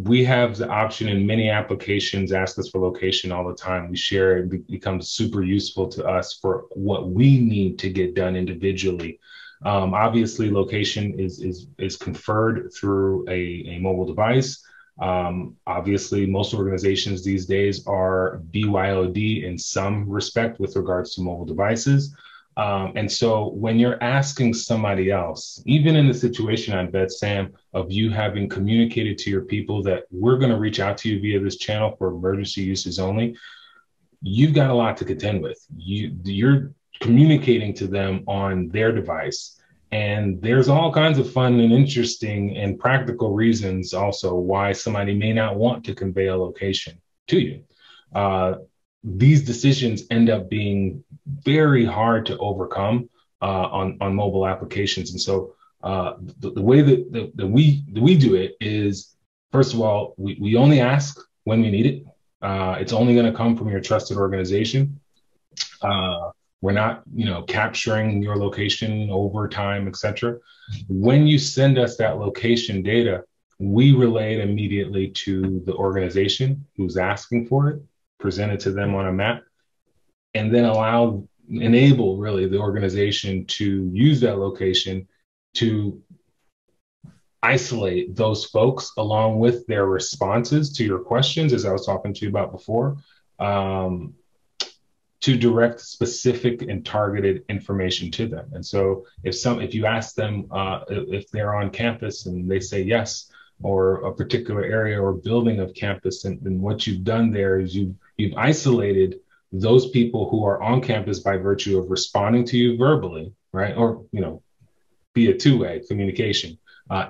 we have the option in many applications, ask us for location all the time. We share it, it becomes super useful to us for what we need to get done individually. Obviously, location is conferred through a mobile device. Obviously, most organizations these days are BYOD in some respect with regards to mobile devices. And so when you're asking somebody else, even in the situation I bet, Sam, of you having communicated to your people that we're going to reach out to you via this channel for emergency uses only, you've got a lot to contend with. You're communicating to them on their device. And there's all kinds of fun and interesting and practical reasons also why somebody may not want to convey a location to you. These decisions end up being very hard to overcome on mobile applications. And so the way that we do it is, first of all, we only ask when we need it. It's only going to come from your trusted organization. We're not, capturing your location over time, et cetera. When you send us that location data, we relay it immediately to the organization who's asking for it, present it to them on a map, and then enable really the organization to use that location to isolate those folks along with their responses to your questions, as I was talking to you about before, to direct specific and targeted information to them. And so if you ask them if they're on campus and they say yes, or a particular area or building of campus, and what you've done there is you've isolated those people who are on campus by virtue of responding to you verbally, right? Or, via two-way communication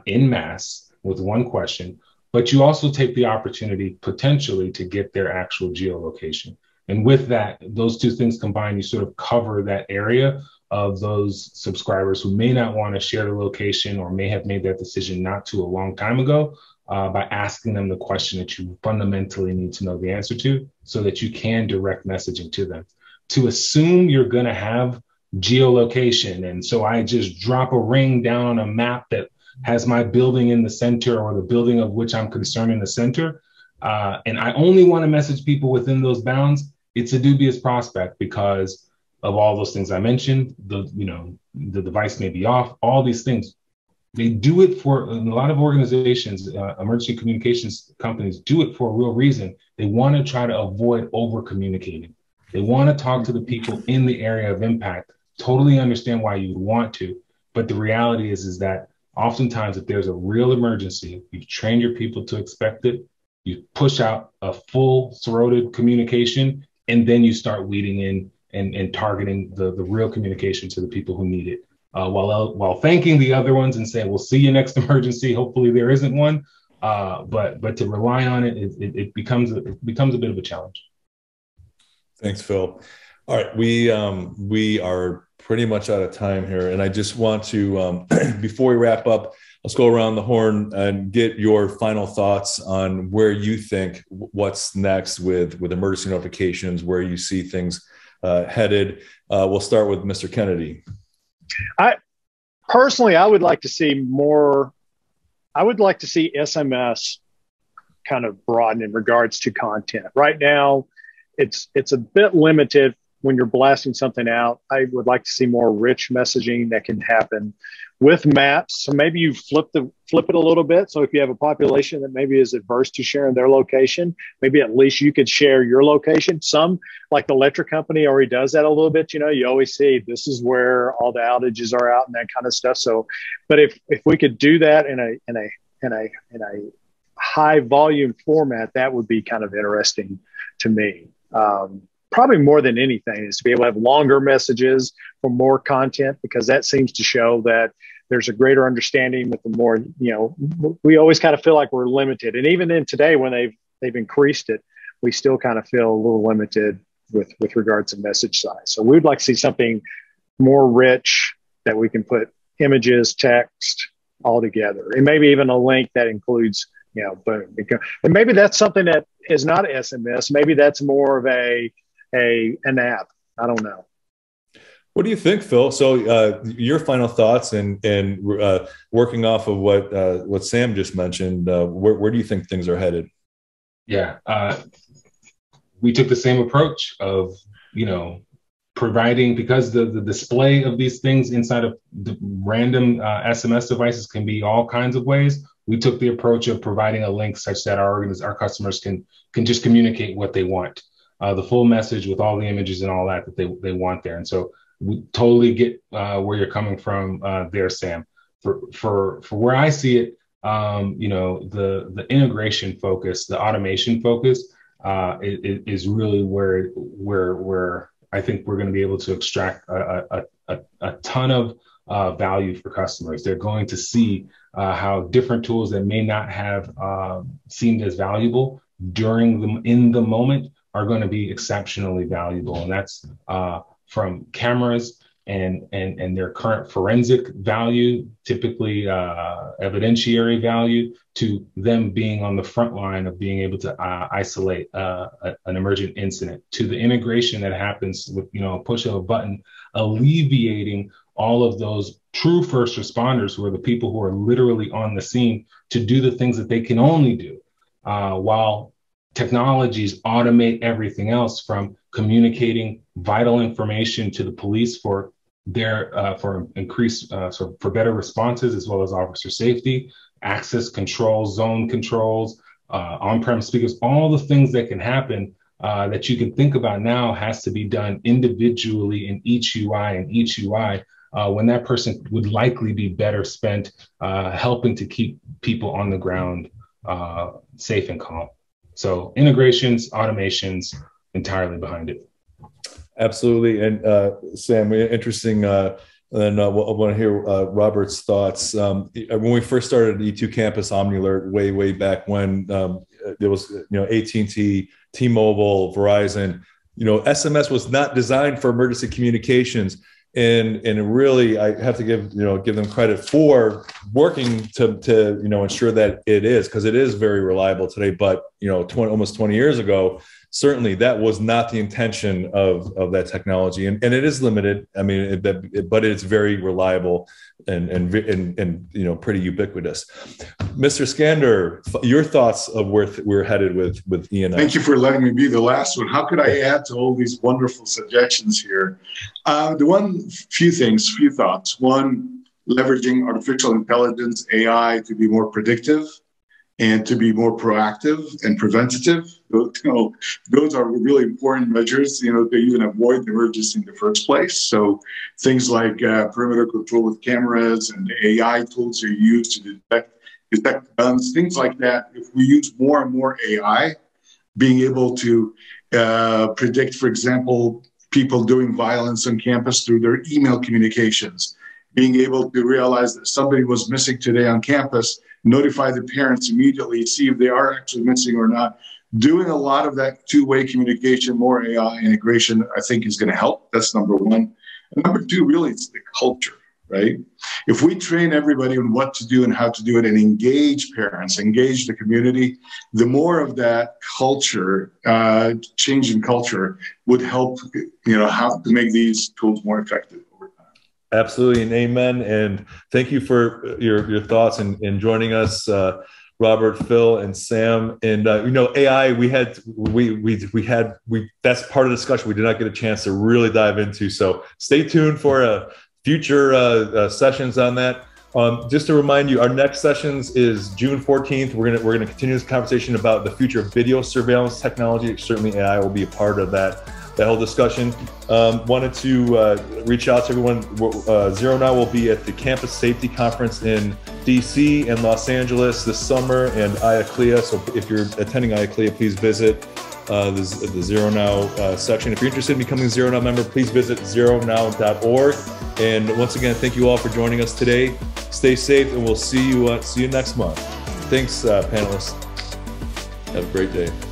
en masse with one question, but you also take the opportunity potentially to get their actual geolocation. And with that, those two things combined, you sort of cover that area of those subscribers who may not want to share the location or may have made that decision not too a long time ago by asking them the question that you fundamentally need to know the answer to so that you can direct messaging to them. To assume you're going to have geolocation, and so I just drop a ring down on a map that has my building in the center or the building of which I'm concerned in the center, and I only want to message people within those bounds, it's a dubious prospect because of all those things I mentioned. The device may be off, all these things. They do it for a lot of organizations, emergency communications companies do it for a real reason. They want to try to avoid over communicating. They want to talk to the people in the area of impact, totally understand why you would want to. But the reality is that oftentimes if there's a real emergency, you've trained your people to expect it, you push out a full throated communication, and then you start weeding in and targeting the real communication to the people who need it, while thanking the other ones and saying, we'll see you next emergency. Hopefully there isn't one. But to rely on it, it becomes a bit of a challenge. Thanks, Phil. All right, we are pretty much out of time here. And I just want to, before we wrap up, let's go around the horn and get your final thoughts on where you think what's next with emergency notifications, where you see things headed. We'll start with Mr. Kennedy. I would like to see more. I would like to see SMS kind of broaden in regards to content. Right now, it's a bit limited when you're blasting something out. I would like to see more rich messaging that can happen with maps. So maybe you flip it a little bit. So if you have a population that maybe is adverse to sharing their location, maybe at least you could share your location. Some, like the electric company, already does that a little bit. You always see this is where all the outages are out and that kind of stuff. So, but if we could do that in a high volume format, that would be kind of interesting to me. Probably more than anything is to be able to have longer messages for more content, because that seems to show that there's a greater understanding with the more, we always kind of feel like we're limited. And even in today, when they've increased it, we still kind of feel a little limited with regards to message size. So we'd like to see something more rich that we can put images, text all together, and maybe even a link that includes, boom. And maybe that's something that is not SMS. Maybe that's more of an app. I don't know. What do you think, Phil? So your final thoughts and working off of what Sam just mentioned, where do you think things are headed? Yeah, we took the same approach of, providing, because the display of these things inside of the random SMS devices can be all kinds of ways. We took the approach of providing a link such that our customers can just communicate what they want, the full message with all the images and all that they want there. And so we totally get where you're coming from there, Sam. For where I see it, the integration focus, the automation focus is really where I think we're going to be able to extract a ton of value for customers. They're going to see how different tools that may not have seemed as valuable in the moment are going to be exceptionally valuable. And that's from cameras and their current forensic value, typically evidentiary value, to them being on the front line of being able to isolate an emergent incident, to the integration that happens with, push of a button, alleviating all of those true first responders, who are the people who are literally on the scene, to do the things that they can only do, while technologies automate everything else, from communicating vital information to the police for increased for better responses, as well as officer safety, access controls, zone controls, on-prem speakers, all the things that can happen that you can think about now has to be done individually in each UI and each UI, when that person would likely be better spent helping to keep people on the ground safe and calm. So integrations, automations, entirely behind it. Absolutely. And Sam, interesting. And I want to hear Robert's thoughts. When we first started E2 Campus OmniAlert way back when, there was AT&T, T-Mobile, Verizon. SMS was not designed for emergency communications. And really, I have to give them credit for working to ensure that it is, because it is very reliable today. But almost 20 years ago, certainly that was not the intention of that technology, and it is limited. I mean, but it's very reliable and pretty ubiquitous. Mr. Skander, your thoughts of where we're headed with E&I? Thank you for letting me be the last one. How could I add to all these wonderful suggestions here? Few thoughts. One, leveraging artificial intelligence, AI, to be more predictive and to be more proactive and preventative. Those are really important measures, to even avoid the emergency in the first place. So things like perimeter control with cameras and AI tools are used to detect guns, things like that. If we use more and more AI, being able to predict, for example, people doing violence on campus through their email communications, being able to realize that somebody was missing today on campus, notify the parents immediately, see if they are actually missing or not. Doing a lot of that two-way communication, more AI integration, I think is going to help. That's number one. And number two, really, it's the culture, right? If we train everybody on what to do and how to do it and engage parents, engage the community, the more of that culture, change in culture would help, how to make these tools more effective. Absolutely, and amen. And thank you for your thoughts and joining us, Robert, Phil, and Sam. And AI, that's part of the discussion we did not get a chance to really dive into. So stay tuned for future sessions on that. Just to remind you, our next sessions is June 14th. We're gonna continue this conversation about the future of video surveillance technology. Certainly, AI will be a part of that whole discussion. Wanted to reach out to everyone. ZeroNow will be at the Campus Safety Conference in DC and Los Angeles this summer, and IACLEA. So if you're attending IACLEA, please visit the ZeroNow section. If you're interested in becoming a ZeroNow member, please visit zeronow.org. And once again, thank you all for joining us today. Stay safe, and we'll see you next month. Thanks, panelists. Have a great day.